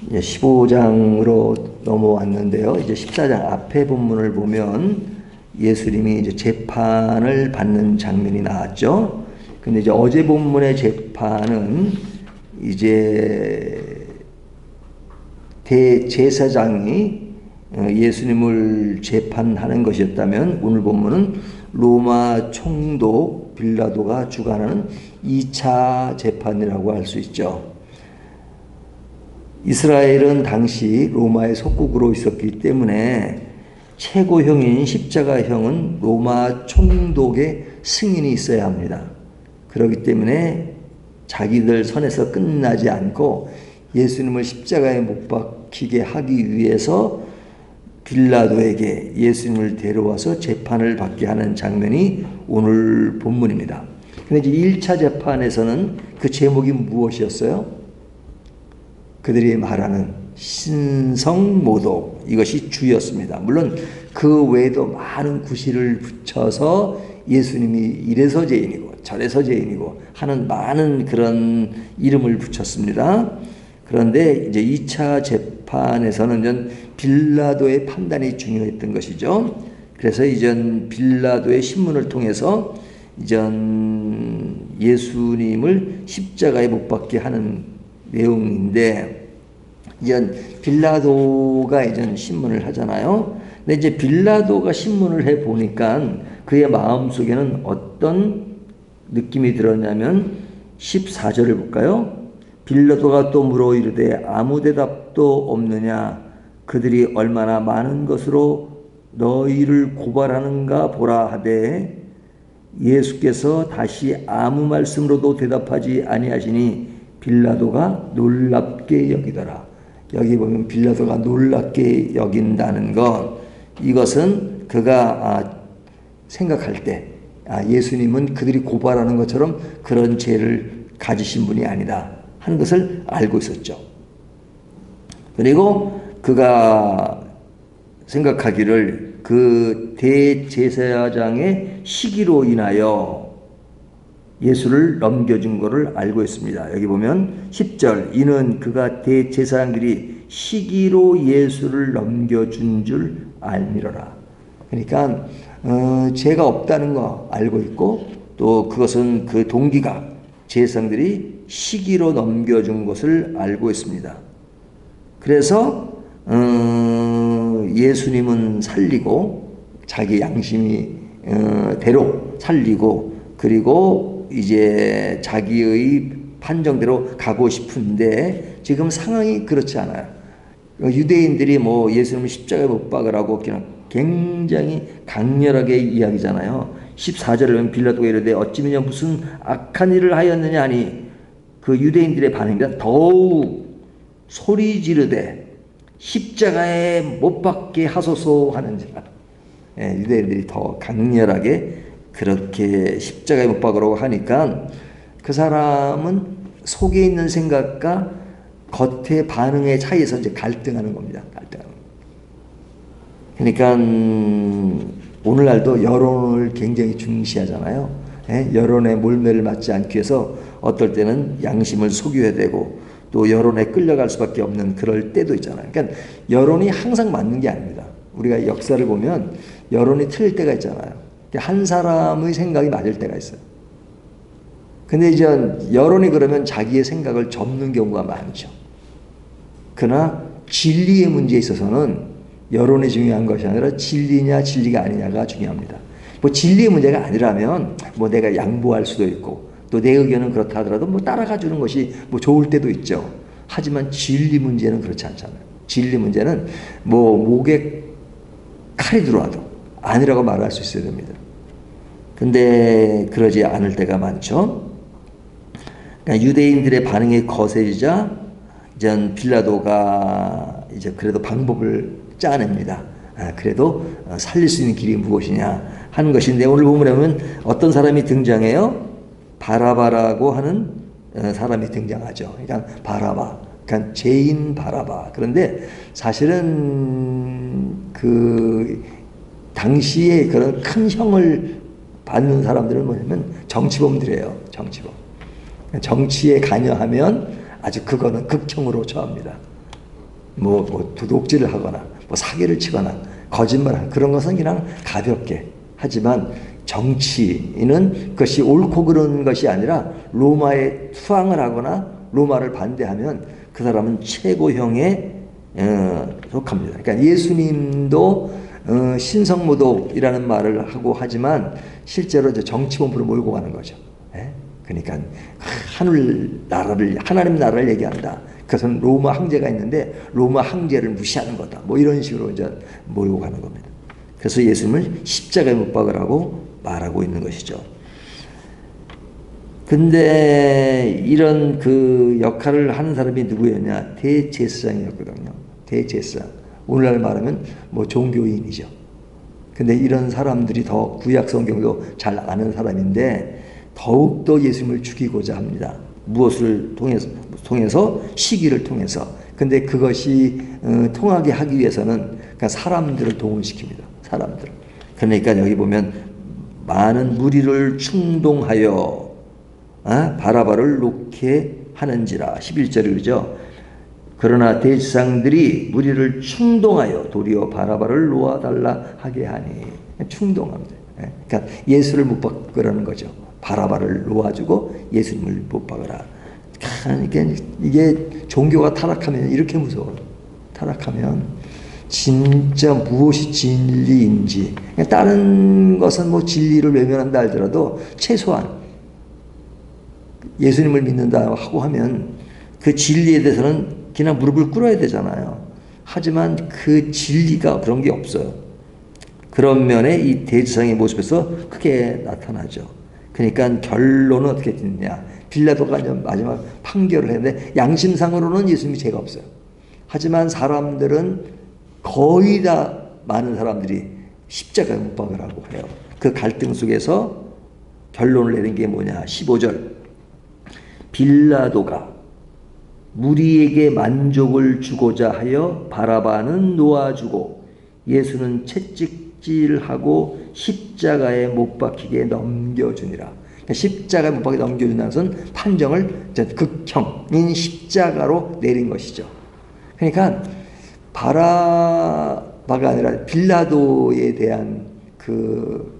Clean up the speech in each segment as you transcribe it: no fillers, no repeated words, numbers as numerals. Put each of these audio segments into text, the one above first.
이제 15장으로 넘어왔는데요. 이제 14장 앞에 본문을 보면 예수님이 이제 재판을 받는 장면이 나왔죠. 근데 이제 어제 본문의 재판은 이제 대제사장이 예수님을 재판하는 것이었다면, 오늘 본문은 로마 총독 빌라도가 주관하는 2차 재판이라고 할 수 있죠. 이스라엘은 당시 로마의 속국으로 있었기 때문에 최고형인 십자가형은 로마 총독의 승인이 있어야 합니다. 그렇기 때문에 자기들 선에서 끝나지 않고 예수님을 십자가에 못 박히게 하기 위해서 빌라도에게 예수님을 데려와서 재판을 받게 하는 장면이 오늘 본문입니다. 근데 이제 1차 재판에서는 그 제목이 무엇이었어요? 그들이 말하는 신성모독, 이것이 주였습니다. 물론 그 외에도 많은 구실을 붙여서 예수님이 이래서 죄인이고 저래서 죄인이고 하는 많은 그런 이름을 붙였습니다. 그런데 이제 2차 재판에서는 전 빌라도의 판단이 중요했던 것이죠. 그래서 이전 빌라도의 신문을 통해서 이전 예수님을 십자가에 못 박게 하는 내용인데, 이전 빌라도가 이전 신문을 하잖아요. 근데 이제 빌라도가 신문을 해 보니까 그의 마음 속에는 어떤 느낌이 들었냐면 14절을 볼까요? 빌라도가 또 물어 이르되 아무 대답도 없느냐? 그들이 얼마나 많은 것으로 너희를 고발하는가 보라 하되, 예수께서 다시 아무 말씀으로도 대답하지 아니하시니 빌라도가 놀랍게 여기더라. 여기 보면 빌라도가 놀랍게 여긴다는 것, 이것은 그가 생각할 때 예수님은 그들이 고발하는 것처럼 그런 죄를 가지신 분이 아니다 하는 것을 알고 있었죠. 그리고 그가 생각하기를 그 대제사장의 시기로 인하여 예수를 넘겨준 것을 알고 있습니다. 여기 보면 10절, 이는 그가 대제사장들이 시기로 예수를 넘겨준 줄 알미러라. 그러니까 죄가 없다는 거 알고 있고, 또 그것은 그 동기가 제사장들이 시기로 넘겨준 것을 알고 있습니다. 그래서 예수님은 살리고 자기 양심이 대로 살리고, 그리고 이제 자기의 판정대로 가고 싶은데 지금 상황이 그렇지 않아요. 유대인들이 뭐 예수님을 십자가에 못 박으라고 그냥 굉장히 강렬하게 이야기잖아요. 14절에 보면 빌라도가 이르되 어찌미냐 무슨 악한 일을 하였느냐 하니, 그 유대인들의 반응이라 더욱 소리 지르되 십자가에 못 박게 하소서 하는지라. 유대인들이 더 강렬하게 그렇게 십자가에 못 박으라고 하니까 그 사람은 속에 있는 생각과 겉의 반응의 차이에서 이제 갈등하는 겁니다. 그러니까 오늘날도 여론을 굉장히 중시하잖아요. 여론의 몰매를 맞지 않기 위해서 어떨 때는 양심을 속여야 되고, 또 여론에 끌려갈 수밖에 없는 그럴 때도 있잖아요. 그러니까 여론이 항상 맞는 게 아닙니다. 우리가 역사를 보면 여론이 틀릴 때가 있잖아요. 한 사람의 생각이 맞을 때가 있어요. 근데 이제 여론이 그러면 자기의 생각을 접는 경우가 많죠. 그러나 진리의 문제에 있어서는 여론이 중요한 것이 아니라 진리냐 진리가 아니냐가 중요합니다. 뭐 진리의 문제가 아니라면 뭐 내가 양보할 수도 있고, 또 내 의견은 그렇다 하더라도 뭐 따라가 주는 것이 뭐 좋을 때도 있죠. 하지만 진리 문제는 그렇지 않잖아요. 진리 문제는 뭐 목에 칼이 들어와도 아니라고 말할 수 있어야 됩니다. 근데 그러지 않을 때가 많죠. 그러니까 유대인들의 반응이 거세지자 이제 빌라도가 이제 그래도 방법을 짜냅니다. 그래도 살릴 수 있는 길이 무엇이냐 하는 것인데, 오늘 보면 어떤 사람이 등장해요? 바라바라고 하는 사람이 등장하죠. 그러니까 바라바, 그러니까 죄인 바라바. 그런데 사실은 그 당시에 그런 큰 형을 받는 사람들은 뭐냐면 정치범들이에요. 정치범. 정치에 관여하면 아주 그거는 극형으로 처합니다. 도둑질을 하거나 사기를 치거나 거짓말하는 그런 것은 그냥 가볍게 하지만 정치인은 그것이 옳고 그런 것이 아니라 로마에 투항을 하거나 로마를 반대하면 그 사람은 최고형에 속합니다. 그러니까 예수님도 신성모독이라는 말을 하고 하지만 실제로 정치본부로 몰고 가는 거죠. 그러니까 하나님 나라를 얘기한다. 그것은 로마 황제가 있는데 로마 황제를 무시하는 거다. 이런 식으로 이제 몰고 가는 겁니다. 그래서 예수님을 십자가에 못 박으라고 말하고 있는 것이죠. 근데 이런 그 역할을 하는 사람이 누구였냐? 대제사장이었거든요. 대제사장. 오늘날 말하면 종교인이죠. 근데 이런 사람들이 더 구약 성경도 잘 아는 사람인데 더욱더 예수님을 죽이고자 합니다. 무엇을 통해서? 시기를 통해서. 근데 그것이 통하게 하기 위해서는 그러니까 사람들을 동원시킵니다. 사람들. 그러니까 여기 보면 많은 무리를 충동하여 바라바를 놓게 하는지라. 11절에 그러죠. 그러나 대제사장들이 무리를 충동하여 도리어 바라바를 놓아달라 하게 하니. 충동합니다. 그러니까 예수를 못 박으라는 거죠. 바라바를 놓아주고 예수님을 못 박으라. 그러니까 이게 종교가 타락하면 이렇게 무서워요. 타락하면 진짜 무엇이 진리인지. 다른 것은 진리를 외면한다 할지라도 최소한 예수님을 믿는다 하고 하면 그 진리에 대해서는 그냥 무릎을 꿇어야 되잖아요. 하지만 그 진리가 그런 게 없어요. 그런 면에 이 대제사장의 모습에서 크게 나타나죠. 그러니까 결론은 어떻게 됐냐. 빌라도가 마지막 판결을 했는데 양심상으로는 예수님이 죄가 없어요. 하지만 사람들은 거의 다 많은 사람들이 십자가에 못 박으라고 해요. 그 갈등 속에서 결론을 내린 게 뭐냐. 15절. 빌라도가 무리에게 만족을 주고자 하여 바라바는 놓아주고 예수는 채찍질하고 십자가에 못 박히게 넘겨주니라. 그러니까 십자가에 못 박히게 넘겨준다는 것은 판정을 극형인 십자가로 내린 것이죠. 그러니까 바라바가 아니라 빌라도에 대한 그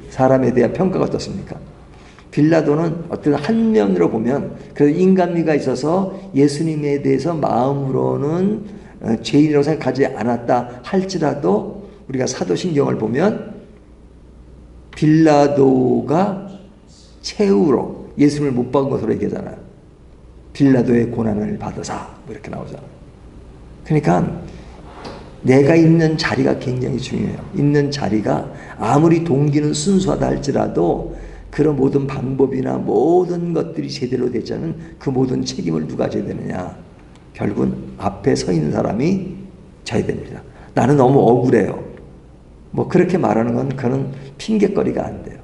사람에 대한 평가가 어떻습니까? 빌라도는 어떤 한 면으로 보면 그래도 인간미가 있어서 예수님에 대해서 마음으로는 죄인이라고 생각하지 않았다 할지라도 우리가 사도신경을 보면 빌라도가 최후로 예수님을 못 박은 것으로 얘기하잖아요. 빌라도의 고난을 받으사 이렇게 나오잖아요. 그러니까 내가 있는 자리가 굉장히 중요해요. 있는 자리가 아무리 동기는 순수하다 할지라도 그런 모든 방법이나 모든 것들이 제대로 되지 않은 그 모든 책임을 누가 져야 되느냐. 결국은 앞에 서 있는 사람이 져야 됩니다. 나는 너무 억울해요. 그렇게 말하는 건 그런 핑계거리가 안 돼요.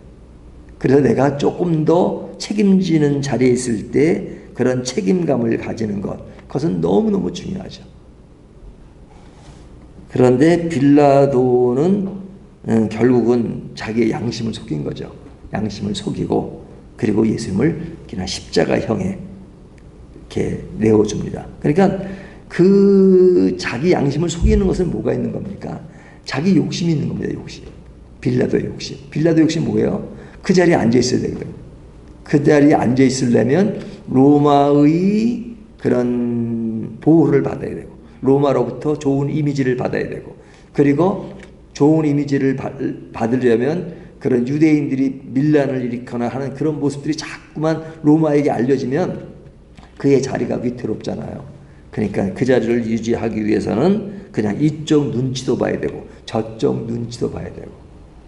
그래서 내가 조금 더 책임지는 자리에 있을 때 그런 책임감을 가지는 것, 그것은 너무너무 중요하죠. 그런데 빌라도는 결국은 자기의 양심을 속인 거죠. 양심을 속이고 그리고 예수님을 그냥 십자가형에 이렇게 내어줍니다. 그러니까 그 자기 양심을 속이는 것은 뭐가 있는 겁니까? 자기 욕심이 있는 겁니다. 욕심. 빌라도의 욕심. 빌라도 욕심 뭐예요? 그 자리에 앉아 있어야 되거든요. 그 자리에 앉아 있으려면 로마의 그런 보호를 받아야 되고 로마로부터 좋은 이미지를 받아야 되고 그리고 좋은 이미지를 받으려면 그런 유대인들이 밀란을 일으키거나 하는 그런 모습들이 자꾸만 로마에게 알려지면 그의 자리가 위태롭잖아요. 그러니까 그 자리를 유지하기 위해서는 그냥 이쪽 눈치도 봐야 되고 저쪽 눈치도 봐야 되고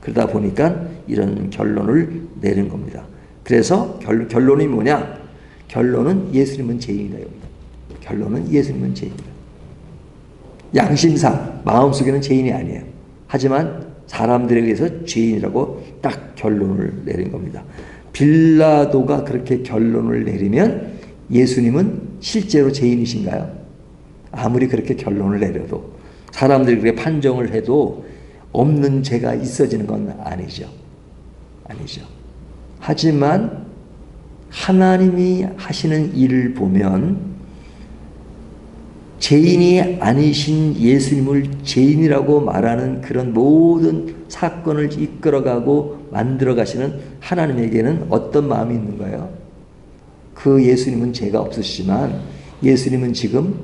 그러다 보니까 이런 결론을 내린 겁니다. 그래서 결론이 뭐냐? 결론은 예수님은 죄인이다. 결론은 예수님은 죄인이다. 양심상 마음속에는 죄인이 아니에요. 하지만 사람들에 의해서 죄인이라고 딱 결론을 내린 겁니다. 빌라도가 그렇게 결론을 내리면 예수님은 실제로 죄인이신가요? 아무리 그렇게 결론을 내려도 사람들이 그렇게 판정을 해도 없는 죄가 있어지는 건 아니죠. 아니죠. 하지만 하나님이 하시는 일을 보면 죄인이 아니신 예수님을 죄인이라고 말하는 그런 모든 사건을 이끌어가고 만들어 가시는 하나님에게는 어떤 마음이 있는 거예요? 그 예수님은 죄가 없으시지만 예수님은 지금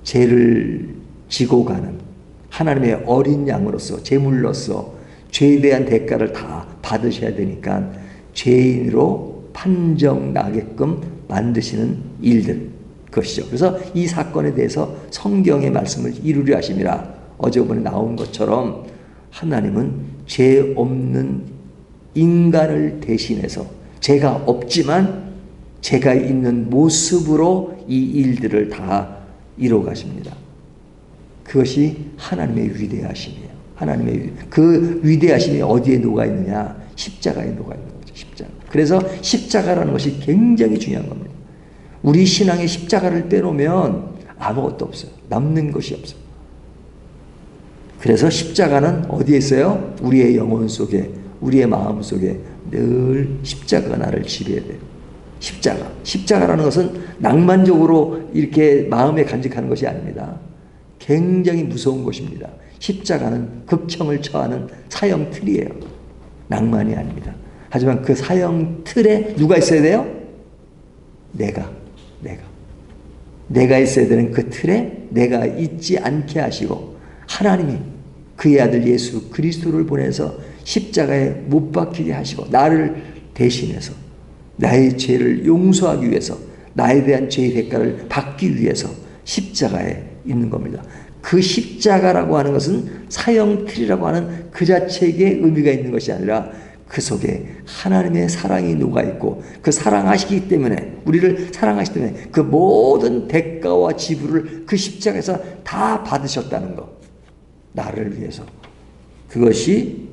죄를 지고 가는 하나님의 어린 양으로서 제물로서 죄에 대한 대가를 다 받으셔야 되니까 죄인으로 판정나게끔 만드시는 일들 것이죠. 그래서 이 사건에 대해서 성경의 말씀을 이루려 하심이라 어제번에 나온 것처럼 하나님은 죄 없는 인간을 대신해서 죄가 없지만 죄가 있는 모습으로 이 일들을 다 이루어 가십니다. 그것이 하나님의 위대하심이에요. 그 위대하심이 어디에 녹아 있느냐? 십자가에 녹아 있는 거죠. 십자가. 그래서 십자가라는 것이 굉장히 중요한 겁니다. 우리 신앙의 십자가를 빼놓으면 아무것도 없어요. 남는 것이 없어요. 그래서 십자가는 어디에 있어요? 우리의 영혼 속에, 우리의 마음 속에 늘 십자가가 나를 지배해야 돼요. 십자가라는 것은 낭만적으로 이렇게 마음에 간직하는 것이 아닙니다. 굉장히 무서운 것입니다. 십자가는 극형을 처하는 사형 틀이에요. 낭만이 아닙니다. 하지만 그 사형 틀에 누가 있어야 돼요? 내가 있어야 되는 그 틀에 내가 있지 않게 하시고 하나님이 그의 아들 예수 그리스도를 보내서 십자가에 못 박히게 하시고 나를 대신해서 나의 죄를 용서하기 위해서 나에 대한 죄의 대가를 받기 위해서 십자가에 있는 겁니다. 그 십자가라고 하는 것은 사형틀이라고 하는 그 자체의 의미가 있는 것이 아니라 그 속에 하나님의 사랑이 녹아있고 그 사랑하시기 때문에 우리를 사랑하시기 때문에 그 모든 대가와 지불을 그 십자가에서 다 받으셨다는 것. 나를 위해서. 그것이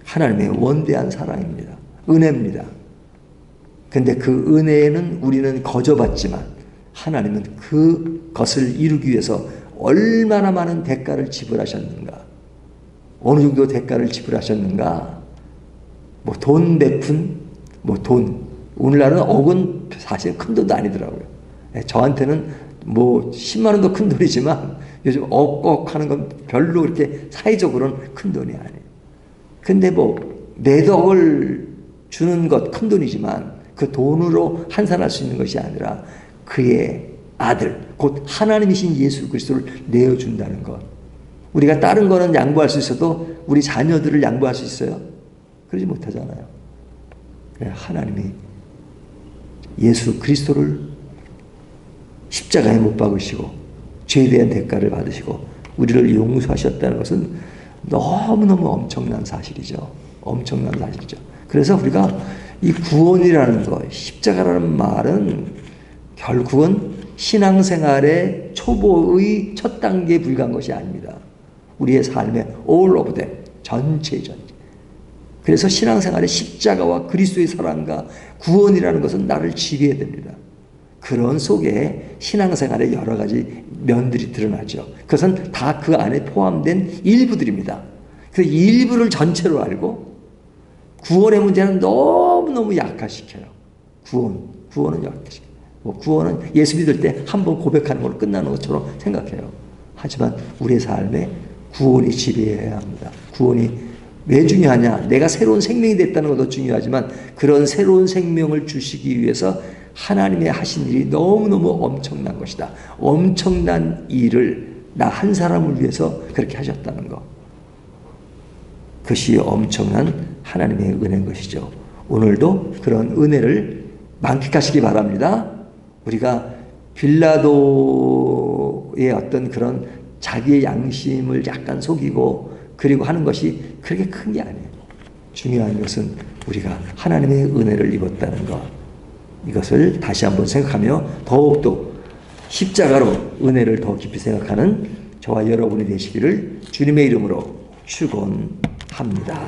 하나님의 원대한 사랑입니다. 은혜입니다. 근데 그 은혜에는 우리는 거저받지만 하나님은 그것을 이루기 위해서 얼마나 많은 대가를 지불하셨는가. 어느 정도 대가를 지불하셨는가. 뭐 돈 베푼, 돈. 오늘날은 억은 사실 큰 돈도 아니더라고요. 저한테는 뭐 10만 원도 큰 돈이지만 요즘 억억 하는 건 별로 그렇게 사회적으로는 큰 돈이 아니에요. 근데 뭐 몇 억을 주는 것 큰 돈이지만 그 돈으로 환산할 수 있는 것이 아니라 그의 아들, 곧 하나님이신 예수 그리스도를 내어준다는 것. 우리가 다른 거는 양보할 수 있어도 우리 자녀들을 양보할 수 있어요? 그러지 못하잖아요. 하나님이 예수 그리스도를 십자가에 못 박으시고 죄에 대한 대가를 받으시고 우리를 용서하셨다는 것은 너무너무 엄청난 사실이죠. 엄청난 사실이죠. 그래서 우리가 이 구원이라는 것, 십자가라는 말은 결국은 신앙생활의 초보의 첫 단계에 불과한 것이 아닙니다. 우리의 삶의 all of them, 전체. 그래서 신앙생활의 십자가와 그리스도의 사랑과 구원이라는 것은 나를 지배해야 됩니다. 그런 속에 신앙생활의 여러 가지 면들이 드러나죠. 그것은 다 그 안에 포함된 일부들입니다. 그래서 이 일부를 전체로 알고 구원의 문제는 너무너무 약화시켜요. 구원은 약화시켜요. 구원은 예수 믿을 때 한 번 고백하는 걸로 끝나는 것처럼 생각해요. 하지만 우리의 삶에 구원이 지배해야 합니다. 구원이 왜 중요하냐? 내가 새로운 생명이 됐다는 것도 중요하지만 그런 새로운 생명을 주시기 위해서 하나님의 하신 일이 너무너무 엄청난 것이다. 엄청난 일을 나 한 사람을 위해서 그렇게 하셨다는 것. 그것이 엄청난 하나님의 은혜인 것이죠. 오늘도 그런 은혜를 만끽하시기 바랍니다. 우리가 빌라도의 어떤 그런 자기의 양심을 약간 속이고 그리고 하는 것이 그렇게 큰 게 아니에요. 중요한 것은 우리가 하나님의 은혜를 입었다는 것. 이것을 다시 한번 생각하며 더욱더 십자가로 은혜를 더 깊이 생각하는 저와 여러분이 되시기를 주님의 이름으로 축원합니다.